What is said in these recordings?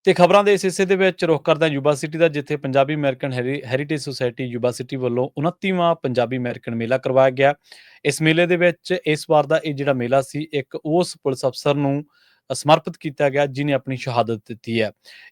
ਤੇ ਖਬਰਾਂ ਦੇ ਇਸ ਹਿੱਸੇ ਦੇ ਵਿੱਚ ਰੁੱਖ ਕਰਦੇ ਹਾਂ ਯੂਬਾ ਸਿਟੀ ਦਾ, ਜਿੱਥੇ Punjabi American heritage society Yuba city ਵੱਲੋਂ 29ਵਾਂ ਪੰਜਾਬੀ ਅਮਰੀਕਨ ਮੇਲਾ ਕਰਵਾਇਆ ਗਿਆ। ਇਸ ਮੇਲੇ ਦੇ ਵਿੱਚ ਇਸ ਵਾਰ ਦਾ ਇਹ ਜਿਹੜਾ ਮੇਲਾ ਸੀ, ਇੱਕ ਉਸ ਪੁਲਿਸ ਅਫਸਰ ਨੂੰ ਸਮਰਪਿਤ ਕੀਤਾ ਗਿਆ ਜਿਨੇ ਆਪਣੀ ਸ਼ਹਾਦਤ ਦਿੱਤੀ ਹੈ।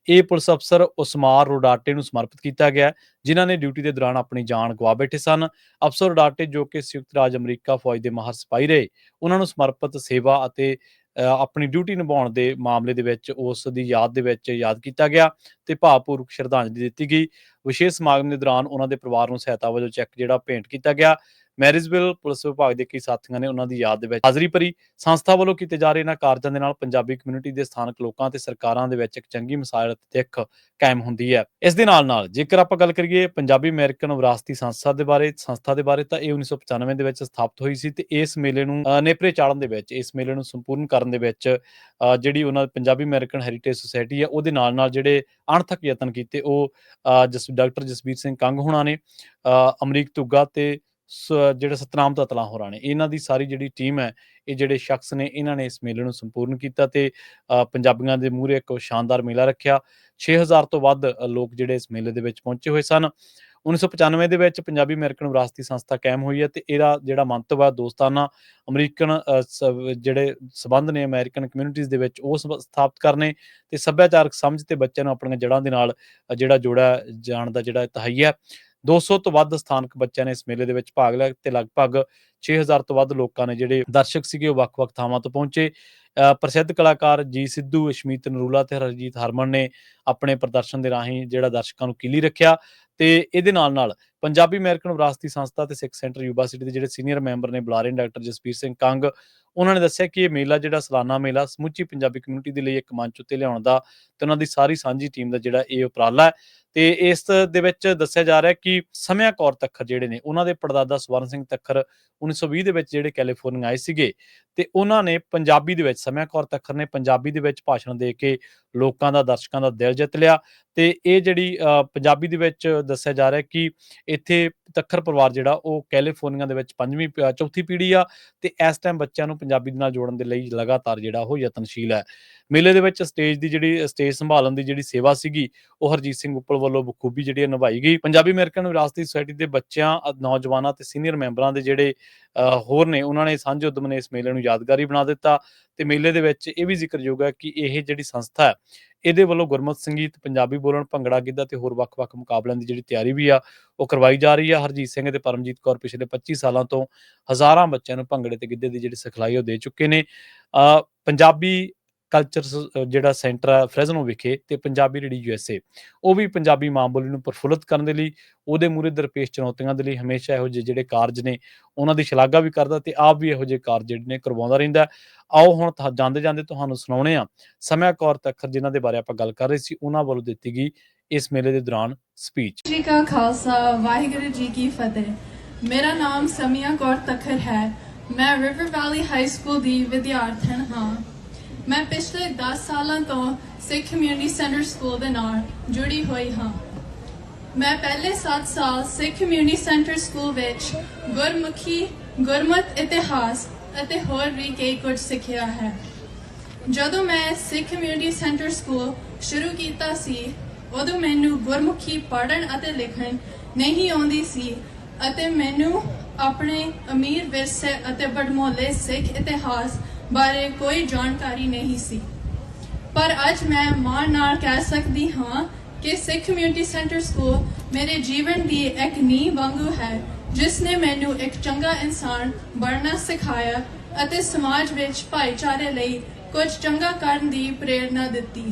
ਇਹ ਪੁਲਿਸ ਅਫਸਰ ਉਸਮਾਰ ਰੋਡਾਟੇ ਨੂੰ ਸਮਰਪਿਤ ਕੀਤਾ ਗਿਆ, ਜਿਨ੍ਹਾਂ ਨੇ ਡਿਊਟੀ ਦੇ ਦੌਰਾਨ ਆਪਣੀ ਜਾਨ ਗਵਾ ਬੈਠੇ ਸਨ। ਅਫਸਰ ਰੋਡਾਟੇ, ਜੋ ਕਿ ਸੰਯੁਕਤ ਰਾਜ ਅਮਰੀਕਾ ਫੌਜ ਦੇ ਮਾਹਰ ਸਿਪਾਹੀ ਰਹੇ, ਉਹਨਾਂ ਨੂੰ ਸਮਰਪਿਤ ਸੇਵਾ ਅਤੇ ਆਪਣੀ ਡਿਊਟੀ ਨਿਭਾਉਣ ਦੇ ਮਾਮਲੇ ਦੇ ਵਿੱਚ ਉਸ ਦੀ ਯਾਦ ਦੇ ਵਿੱਚ ਯਾਦ ਕੀਤਾ ਗਿਆ ਤੇ ਭਾਵਪੂਰਵਕ ਸ਼ਰਧਾਂਜਲੀ ਦਿੱਤੀ ਗਈ। ਵਿਸ਼ੇਸ਼ ਸਮਾਗਮ ਦੇ ਦੌਰਾਨ ਉਹਨਾਂ ਦੇ ਪਰਿਵਾਰ ਨੂੰ ਸਹਾਇਤਾ ਵਜੋਂ ਚੈੱਕ ਜਿਹੜਾ ਭੇਂਟ ਕੀਤਾ ਗਿਆ। ਮੈਰਿਜਵਿਲ ਪੁਲਿਸ ਵਿਭਾਗ ਦੇ ਕਈ ਸਾਥੀਆਂ ਨੇ ਉਹਨਾਂ ਦੀ ਯਾਦ ਦੇ ਵਿੱਚ ਹਾਜ਼ਰੀ ਭਰੀ। ਸੰਸਥਾ ਵੱਲੋਂ ਕੀਤੇ ਜਾ ਰਹੇ ਇਹਨਾਂ ਕਾਰਜਾਂ ਦੇ ਨਾਲ ਪੰਜਾਬੀ ਕਮਿਊਨਿਟੀ ਦੇ ਸਥਾਨਕ ਲੋਕਾਂ ਤੇ ਸਰਕਾਰਾਂ ਦੇ ਵਿੱਚ ਇੱਕ ਚੰਗੀ ਮਿਸਾਲ ਅਤੇ ਦਿੱਖ ਕਾਇਮ ਹੁੰਦੀ ਹੈ। ਇਸ ਦੇ ਨਾਲ ਜੇਕਰ ਆਪਾਂ ਗੱਲ ਕਰੀਏ ਪੰਜਾਬੀ ਅਮਰੀਕਨ ਵਿਰਾਸਤੀ ਸੰਸਥਾ ਦੇ ਬਾਰੇ ਤਾਂ ਇਹ 1995 ਦੇ ਵਿੱਚ ਸਥਾਪਿਤ ਹੋਈ ਸੀ ਤੇ ਇਸ ਮੇਲੇ ਨੂੰ ਨੇਪਰੇ ਚਾੜਨ ਦੇ ਵਿੱਚ, ਇਸ ਮੇਲੇ ਨੂੰ ਸੰਪੂਰਨ ਕਰਨ ਦੇ ਵਿੱਚ ਜਿਹੜੀ ਉਹਨਾਂ ਪੰਜਾਬੀ ਅਮਰੀਕਨ ਹੈਰੀਟੇਜ ਸੁਸਾਇਟੀ ਹੈ ਉਹਦੇ ਨਾਲ ਜਿਹੜੇ ਅਣਥੱਕ ਯਤਨ ਕੀਤੇ ਉਹ ਡਾਕਟਰ ਜਸਬੀਰ ਸਿੰਘ ਕੰਗ ਹੋਣਾ ਨੇ, ਅਮਰੀਕ ਤੁੱਗਾ ਤੇ ਜਿਹੜੇ ਸਤਨਾਮ ਤਤਲਾ ਹੋਰਾਂ ਨੇ, ਇਹਨਾਂ ਦੀ ਸਾਰੀ ਜਿਹੜੀ ਟੀਮ ਹੈ, ਇਹ ਜਿਹੜੇ ਸ਼ਖਸ ਨੇ, ਇਹਨਾਂ ਨੇ ਇਸ ਮੇਲੇ ਨੂੰ ਸੰਪੂਰਨ ਕੀਤਾ ਤੇ ਪੰਜਾਬੀਆਂ ਦੇ ਮੂਹਰੇ ਇੱਕ ਸ਼ਾਨਦਾਰ ਮੇਲਾ ਰੱਖਿਆ। 6000 ਤੋਂ ਵੱਧ ਲੋਕ ਜਿਹੜੇ ਇਸ ਮੇਲੇ ਦੇ ਵਿੱਚ ਪਹੁੰਚੇ ਹੋਏ ਸਨ। 1995 ਦੇ ਵਿੱਚ ਪੰਜਾਬੀ ਅਮਰੀਕਨ ਵਿਰਾਸਤੀ ਸੰਸਥਾ ਕਾਇਮ ਹੋਈ ਹੈ ਤੇ ਇਹਦਾ ਜਿਹੜਾ ਮੰਤਵ ਹੈ ਦੋਸਤਾਨਾ ਅਮਰੀਕਨ ਜਿਹੜੇ ਸਬੰਧ ਨੇ ਅਮਰੀਕਨ ਕਮਿਊਨਿਟੀਜ਼ ਦੇ ਵਿੱਚ ਉਹ ਸਥਾਪਿਤ ਕਰਨੇ ਤੇ ਸੱਭਿਆਚਾਰਕ ਸਮਝ ਤੇ ਬੱਚਿਆਂ ਨੂੰ ਆਪਣੀਆਂ ਜੜ੍ਹਾਂ ਦੇ ਨਾਲ ਜਿਹੜਾ ਜੋੜਿਆ ਜਾਣ ਦਾ ਜਿਹੜਾ ਤਹੱਈਆ। 200 ਤੋਂ ਵੱਧ ਸਥਾਨਕ ਬੱਚਿਆਂ ਨੇ ਇਸ ਮੇਲੇ ਦੇ ਵਿੱਚ ਭਾਗ ਲਿਆ ਤੇ ਲਗਭਗ 6000 ਤੋਂ ਵੱਧ ਲੋਕਾਂ ਨੇ ਜਿਹੜੇ ਦਰਸ਼ਕ ਸੀਗੇ ਉਹ ਵੱਖ-ਵੱਖ ਥਾਵਾਂ ਤੋਂ ਪਹੁੰਚੇ। ਪ੍ਰਸਿੱਧ ਕਲਾਕਾਰ ਜੀ ਸਿੱਧੂ, ਅਸ਼ਮੀਤ ਨਰੂਲਾ ਤੇ ਹਰਜੀਤ ਹਰਮਨ ਨੇ ਆਪਣੇ ਪ੍ਰਦਰਸ਼ਨ ਦੇ ਰਾਹੀਂ ਜਿਹੜਾ ਦਰਸ਼ਕਾਂ ਨੂੰ ਕੀਲੀ ਰੱਖਿਆ ਤੇ ਇਹਦੇ ਨਾਲ ਪੰਜਾਬੀ ਅਮਰੀਕਨ ਵਿਰਾਸਤੀ ਸੰਸਥਾ ਤੇ ਸਿੱਖ ਸੈਂਟਰ ਯੂਬਾ ਸਿਟੀ ਦੇ ਜਿਹੜੇ ਸੀਨੀਅਰ ਮੈਂਬਰ ਨੇ ਬੁਲਾਰੇ ਡਾਕਟਰ ਜਸਬੀਰ ਸਿੰਘ ਕੰਗ, ਉਹਨਾਂ ਨੇ ਦੱਸਿਆ ਕਿ ਇਹ ਮੇਲਾ ਜਿਹੜਾ ਸਾਲਾਨਾ ਮੇਲਾ ਸਮੁੱਚੀ ਪੰਜਾਬੀ ਕਮਿਊਨਿਟੀ ਦੇ ਲਈ ਇੱਕ ਮੰਚ ਉੱਤੇ ਲਿਆਉਣ ਦਾ ਤੇ ਉਹਨਾਂ ਦੀ ਸਾਰੀ ਸਾਂਝੀ ਟੀਮ ਦਾ ਜਿਹੜਾ ਇਹ ਉਪਰਾਲਾ ਹੈ। ਤੇ ਇਸ ਦੇ ਵਿੱਚ ਦੱਸਿਆ ਜਾ ਰਿਹਾ ਕਿ ਸਮਿਆ ਕੌਰ ਤੱਖਰ ਜਿਹੜੇ ਨੇ, ਉਹਨਾਂ ਦੇ ਪੜਦਾਦਾ ਸਵਰਨ ਸਿੰਘ ਤੱਖਰ 1920 ਦੇ ਵਿੱਚ ਜਿਹੜੇ ਕੈਲੀਫੋਰਨੀਆ ਆਏ ਸੀਗੇ ਤੇ ਉਹਨਾਂ ਨੇ ਪੰਜਾਬੀ ਦੇ ਵਿੱਚ, ਸਮਿਆ ਕੌਰ ਤੱਖਰ ਨੇ ਪੰਜਾਬੀ ਦੇ ਵਿੱਚ ਭਾਸ਼ਣ ਦੇ ਕੇ ਲੋਕਾਂ ਦਾ, ਦਰਸ਼ਕਾਂ ਦਾ ਦਿਲ ਜਿੱਤ ਲਿਆ ਤੇ ਇਹ ਜਿਹੜੀ ਪੰਜਾਬੀ ਦੇ ਵਿੱਚ ਦੱਸਿਆ ਜਾ ਰਿਹਾ ਕਿ ਇੱਥੇ ਤੱਖਰ ਪਰਿਵਾਰ ਜਿਹੜਾ ਉਹ ਕੈਲੀਫੋਰਨੀਆ ਦੇ ਵਿੱਚ ਚੌਥੀ ਪੀੜ੍ਹੀ ਆ ਤੇ ਇਸ ਟਾਈਮ ਬੱਚਿਆਂ ਨੂੰ ਪੰਜਾਬੀ ਦੇ ਨਾਲ ਜੋੜਨ ਦੇ ਲਈ ਲਗਾਤਾਰ ਜਿਹੜਾ ਉਹ ਯਤਨਸ਼ੀਲ ਹੈ। ਮੇਲੇ ਦੇ ਵਿੱਚ ਸਟੇਜ ਸੰਭਾਲਣ ਦੀ ਜਿਹੜੀ ਸੇਵਾ ਸੀਗੀ ਉਹ ਹਰਜੀਤ ਸਿੰਘ ਉੱਪਲ ਵੱਲੋਂ ਬਖੂਬੀ ਜਿਹੜੀ ਨਿਭਾਈ ਗਈ। ਪੰਜਾਬੀ ਅਮਰੀਕਨ ਵਿਰਾਸਤੀ ਸੁਸਾਇਟੀ ਦੇ ਬੱਚਿਆਂ, ਨੌਜਵਾਨਾਂ ਤੇ ਸੀਨੀਅਰ ਮੈਂਬਰਾਂ ਦੇ ਜਿਹੜੇ ਹੋਰ ਨੇ, ਉਹਨਾਂ ਨੇ ਸਾਂਝੇ ਉਦਮ ਨੇ ਇਸ ਮੇਲੇ ਨੂੰ ਯਾਦਗਾਰੀ ਬਣਾ ਦਿੱਤਾ ਤੇ ਮੇਲੇ ਦੇ ਵਿੱਚ ਇਹ ਵੀ ਜ਼ਿਕਰਯੋਗ ਹੈ ਕਿ ਇਹ ਜਿਹੜੀ ਸੰਸਥਾ ਹੈ, ਇਹਦੇ ਵੱਲੋਂ ਗੁਰਮਤਿ ਸੰਗੀਤ, ਪੰਜਾਬੀ ਬੋਲਣ, ਭੰਗੜਾ, ਗਿੱਧਾ ਤੇ ਹੋਰ ਵੱਖ-ਵੱਖ ਮੁਕਾਬਲਿਆਂ ਦੀ ਜਿਹੜੀ ਤਿਆਰੀ ਵੀ ਆ ਉਹ ਕਰਵਾਈ ਜਾ ਰਹੀ ਆ। ਹਰਜੀਤ ਸਿੰਘ ਤੇ ਪਰਮਜੀਤ ਕੌਰ ਪਿਛਲੇ 25 ਸਾਲਾਂ ਤੋਂ ਹਜ਼ਾਰਾਂ ਬੱਚਿਆਂ ਨੂੰ ਭੰਗੜੇ ਤੇ ਗਿੱਧੇ ਦੀ ਜਿਹੜੀ ਸਿਖਲਾਈ ਉਹ ਦੇ ਚੁੱਕੇ ਨੇ। ਪੰਜਾਬੀ ਕਲਚਰ ਜਿਹੜਾ ਸੈਂਟਰ ਹੈ ਫਰੈਜ਼ਨੋ ਵਿਖੇ ਤੇ ਪੰਜਾਬੀ ਰੇਡੀਓ USA, ਉਹ ਵੀ ਪੰਜਾਬੀ ਮਾਂ ਬੋਲੀ ਨੂੰ ਪ੍ਰਫੁੱਲਤ ਕਰਨ ਦੇ ਲਈ, ਉਹਦੇ ਮੂਹਰੇ ਦਰਪੇਸ਼ ਚੁਣੌਤੀਆਂ ਦੇ ਲਈ ਹਮੇਸ਼ਾ ਇਹੋ ਜਿਹੇ ਜਿਹੜੇ ਕਾਰਜ ਨੇ ਉਹਨਾਂ ਦੀ ਸ਼ਲਾਘਾ ਵੀ ਕਰਦਾ ਤੇ ਆਪ ਵੀ ਇਹੋ ਜਿਹੇ ਕਾਰਜ ਜਿਹੜੇ ਨੇ ਕਰਵਾਉਂਦਾ ਰਹਿੰਦਾ। ਆਓ ਹੁਣ ਜਾਂਦੇ ਤੁਹਾਨੂੰ ਸੁਣਾਉਣੇ ਆ ਸਮਿਆ ਕੌਰ ਤੱਖਰ, ਜਿਨ੍ਹਾਂ ਦੇ ਬਾਰੇ ਆਪਾਂ ਗੱਲ ਕਰ ਰਹੇ ਸੀ, ਉਹਨਾਂ ਵੱਲੋਂ ਦਿੱਤੀ ਗਈ ਇਸ ਮੇਲੇ ਦੇ ਦੌਰਾਨ ਸਪੀਚ। ਜੀ ਕਾ ਖਾਲਸਾ, ਵਾਹਿਗੁਰੂ ਜੀ ਕੀ ਫਤਿਹ। ਮੇਰਾ ਨਾਮ ਸਮਿਆ ਕੌਰ ਤੱਖਰ ਹੈ। ਮੈਂ ਰਿਵਰ ਵੈਲੀ ਹਾਈ ਸਕੂਲ ਦੀ ਵਿਦਿਆਰਥਣ ਹਾਂ। ਮੈਂ ਪਿਛਲੇ 10 ਸਾਲਾਂ ਤੋਂ ਸਿੱਖ ਕਮਿਊਨਿਟੀ ਸੈਂਟਰ ਸਕੂਲ ਦੇ ਨਾਲ ਜੁੜੀ ਹੋਈ ਹਾਂ। ਮੈਂ ਪਹਿਲੇ 7 ਸਾਲ ਸਿੱਖ ਕਮਿਊਨਿਟੀ ਸੈਂਟਰ ਸਕੂਲ ਵਿੱਚ ਗੁਰਮੁਖੀ, ਗੁਰਮਤਿ ਇਤਿਹਾਸ ਅਤੇ ਹੋਰ ਵੀ ਕਈ ਕੁਝ ਸਿੱਖਿਆ ਹੈ। ਜਦੋਂ ਮੈਂ ਸਿੱਖ ਕਮਿਊਨਿਟੀ ਸੈਂਟਰ ਸਕੂਲ ਸ਼ੁਰੂ ਕੀਤਾ ਸੀ, ਉਦੋਂ ਮੈਨੂੰ ਗੁਰਮੁਖੀ ਪੜ੍ਹਨ ਅਤੇ ਲਿਖਣ ਨਹੀਂ ਆਉਂਦੀ ਸੀ ਅਤੇ ਮੈਨੂੰ ਆਪਣੇ ਅਮੀਰ ਵਿਰਸੇ ਅਤੇ ਵਡਮੁੱਲੇ ਸਿੱਖ ਇਤਿਹਾਸ ਬਾਰੇ ਕੋਈ ਜਾਣਕਾਰੀ ਨਹੀਂ ਸੀ। ਪਰ ਅੱਜ ਮੈਂ ਮਾਣ ਨਾਲ ਕਹਿ ਸਕਦੀ ਹਾਂ ਕਿ ਸਿੱਖ ਕਮਿਊਨਿਟੀ ਸੈਂਟਰ ਸਕੂਲ ਮੇਰੇ ਜੀਵਨ ਦੀ ਇੱਕ ਨੀਂਹ ਵਾਂਗੂ ਹੈ, ਜਿਸ ਨੇ ਮੈਨੂੰ ਇੱਕ ਚੰਗਾ ਇਨਸਾਨ ਬਣਨਾ ਸਿਖਾਇਆ ਅਤੇ ਸਮਾਜ ਵਿੱਚ ਭਾਈਚਾਰੇ ਲਈ ਕੁਝ ਚੰਗਾ ਕਰਨ ਦੀ ਪ੍ਰੇਰਨਾ ਦਿੱਤੀ।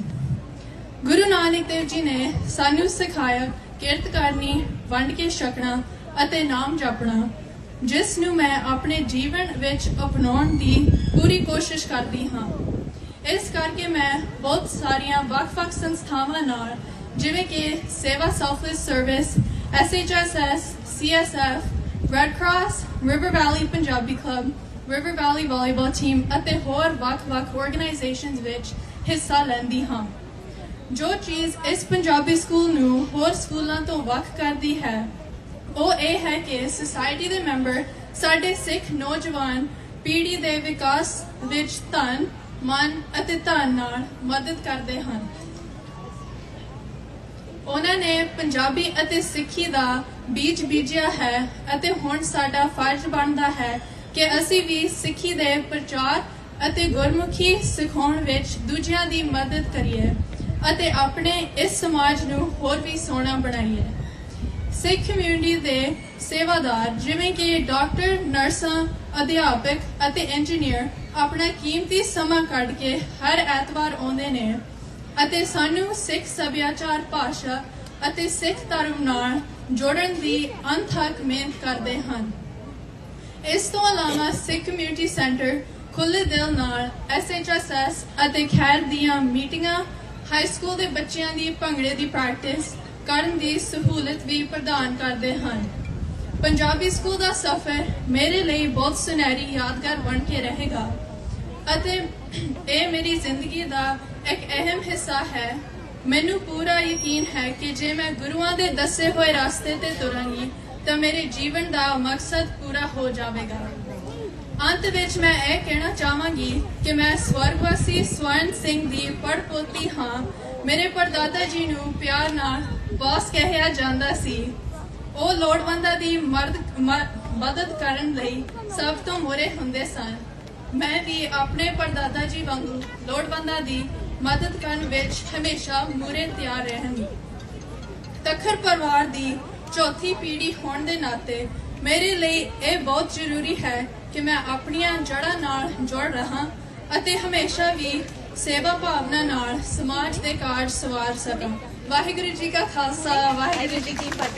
ਗੁਰੂ ਨਾਨਕ ਦੇਵ ਜੀ ਨੇ ਸਾਨੂੰ ਸਿਖਾਇਆ ਕਿਰਤ ਕਰਨੀ, ਵੰਡ ਕੇ ਛਕਣਾ ਅਤੇ ਨਾਮ ਜਪਣਾ, ਜਿਸ ਨੂੰ ਮੈਂ ਆਪਣੇ ਜੀਵਨ ਵਿੱਚ ਅਪਣਾਉਣ ਦੀ ਪੂਰੀ ਕੋਸ਼ਿਸ਼ ਕਰਦੀ ਹਾਂ। ਇਸ ਕਰਕੇ ਮੈਂ ਬਹੁਤ ਸਾਰੀਆਂ ਵੱਖ-ਵੱਖ ਸੰਸਥਾਵਾਂ ਨਾਲ, ਜਿਵੇਂ ਕਿ Sewa selfless service, SHSS, CSF, red cross, river valley Punjabi club, river valley volleyball team ਅਤੇ ਹੋਰ ਵੱਖ-ਵੱਖ ਆਰਗੇਨਾਈਜੇਸ਼ਨਸ ਵਿੱਚ ਹਿੱਸਾ ਲੈਂਦੀ ਹਾਂ। ਜੋ ਚੀਜ਼ ਇਸ ਪੰਜਾਬੀ ਸਕੂਲ ਨੂੰ ਹੋਰ ਸਕੂਲਾਂ ਤੋਂ ਵੱਖ ਕਰਦੀ ਹੈ ਉਹ ਇਹ ਹੈ ਕਿ ਸੁਸਾਇਟੀ ਦੇ ਮੈਂਬਰ ਸਾਡੇ ਸਿੱਖ ਨੌਜਵਾਨ ਪੀੜ੍ਹੀ ਦੇ ਵਿਕਾਸ ਵਿੱਚ ਤਨ, ਮਨ ਅਤੇ ਧਨ ਨਾਲ ਮਦਦ ਕਰਦੇ ਹਨ। ਉਹਨਾਂ ਨੇ ਪੰਜਾਬੀ ਅਤੇ ਸਿੱਖੀ ਦਾ ਬੀਜ ਬੀਜਿਆ ਹੈ ਅਤੇ ਹੁਣ ਸਾਡਾ ਫਰਜ਼ ਬਣਦਾ ਹੈ ਕਿ ਅਸੀਂ ਵੀ ਸਿੱਖੀ ਦੇ ਪ੍ਰਚਾਰ ਅਤੇ ਗੁਰਮੁਖੀ ਸਿਖਾਉਣ ਵਿੱਚ ਦੂਜਿਆਂ ਦੀ ਮਦਦ ਕਰੀਏ ਅਤੇ ਆਪਣੇ ਇਸ ਸਮਾਜ ਨੂੰ ਹੋਰ ਵੀ ਸੋਹਣਾ ਬਣਾਈਏ। ਸਿੱਖ ਕਮਿਊਨਿਟੀ ਦੇ ਸੇਵਾਦਾਰ ਜਿਵੇਂ ਕਿ ਡਾਕਟਰ, ਨਰਸਾਂ, ਅਧਿਆਪਕ ਅਤੇ ਇੰਜੀਨੀਅਰ ਆਪਣਾ ਕੀਮਤੀ ਸਮਾਂ ਕੱਢ ਕੇ ਹਰ ਐਤਵਾਰ ਆਉਂਦੇ ਨੇ ਅਤੇ ਸਾਨੂੰ ਸਿੱਖ ਸੱਭਿਆਚਾਰ, ਭਾਸ਼ਾ ਅਤੇ ਸਿੱਖ ਧਰਮ ਨਾਲ ਜੋੜਨ ਦੀ ਅਣਥੱਕ ਮਿਹਨਤ ਕਰਦੇ ਹਨ। ਇਸ ਤੋਂ ਇਲਾਵਾ ਸਿੱਖ ਕਮਿਊਨਿਟੀ ਸੈਂਟਰ ਖੁੱਲ੍ਹੇ ਦਿਲ ਨਾਲ SHSS ਅਤੇ ਖੈਰ ਦੀਆਂ ਮੀਟਿੰਗਾਂ, ਹਾਈ ਸਕੂਲ ਦੇ ਬੱਚਿਆਂ ਦੀ ਭੰਗੜੇ ਦੀ ਪ੍ਰੈਕਟਿਸ ਕਰਨ ਦੀ ਸਹੂਲਤ ਵੀ ਪ੍ਰਦਾਨ ਕਰਦੇ ਹਨ। ਪੰਜਾਬੀ ਸਕੂਲ ਦਾ ਸਫ਼ਰ ਮੇਰੇ ਲਈ ਬਹੁਤ ਸੁਨਹਿਰੀ ਯਾਦਗਾਰ ਬਣ ਕੇ ਰਹੇਗਾ ਅਤੇ ਇਹ ਮੇਰੀ ਜ਼ਿੰਦਗੀ ਦਾ ਇੱਕ ਅਹਿਮ ਹਿੱਸਾ ਹੈ। ਮੈਨੂੰ ਪੂਰਾ ਯਕੀਨ ਹੈ ਕਿ ਜੇ ਮੈਂ ਗੁਰੂਆਂ ਦੇ ਦੱਸੇ ਹੋਏ ਰਸਤੇ ਤੇ ਤੁਰਾਂਗੀ ਤਾਂ ਮੇਰੇ ਜੀਵਨ ਦਾ ਮਕਸਦ ਪੂਰਾ ਹੋ ਜਾਵੇਗਾ। ਅੰਤ ਵਿੱਚ ਮੈਂ ਇਹ ਕਹਿਣਾ ਚਾਹਾਂਗੀ ਕਿ ਮੈਂ ਸਵਰਗਵਾਸੀ ਸਵਰਨ ਸਿੰਘ ਦੀ ਪੜਪੋਤੀ ਹਾਂ। ਮੇਰੇ ਪੜਦਾਦਾ ਜੀ ਨੂੰ ਪਿਆਰ ਨਾਲ ਬੌਸ ਕਿਹਾ ਜਾਂਦਾ ਸੀ। ਉਹ ਲੋੜਵੰਦਾਂ ਦੀ ਮਦਦ ਕਰਨ ਲਈ ਸਭ ਤੋਂ ਮੋਹਰੇ ਹੁੰਦੇ ਸਨ। ਮੈਂ ਵੀ ਆਪਣੇ ਪੜਦਾਦਾ ਜੀ ਵਾਂਗੂ ਲੋੜਵੰਦਾਂ ਦੀ ਮਦਦ ਕਰਨ ਵਿੱਚ ਹਮੇਸ਼ਾ ਮੂਹਰੇ ਤਿਆਰ ਰਹਾਂਗੀ। ਤੱਖਰ ਪਰਿਵਾਰ ਦੀ ਚੌਥੀ ਪੀੜ੍ਹੀ ਹੋਣ ਦੇ ਨਾਤੇ ਮੇਰੇ ਲਈ ਇਹ ਬਹੁਤ ਜ਼ਰੂਰੀ ਹੈ ਕਿ ਮੈਂ ਆਪਣੀਆਂ ਜੜ੍ਹਾਂ ਨਾਲ ਜੁੜ ਰਹਾਂ ਅਤੇ ਹਮੇਸ਼ਾ ਵੀ ਸੇਵਾ ਭਾਵਨਾ ਨਾਲ ਸਮਾਜ ਦੇ ਕਾਰਜ ਸਵਾਰ ਸਕਾਂ। ਵਾਹਿਗੁਰੂ ਜੀ ਕਾ ਖਾਲਸਾ, ਵਾਹਿਗੁਰੂ ਜੀ ਕੀ ਫਤਿਹ।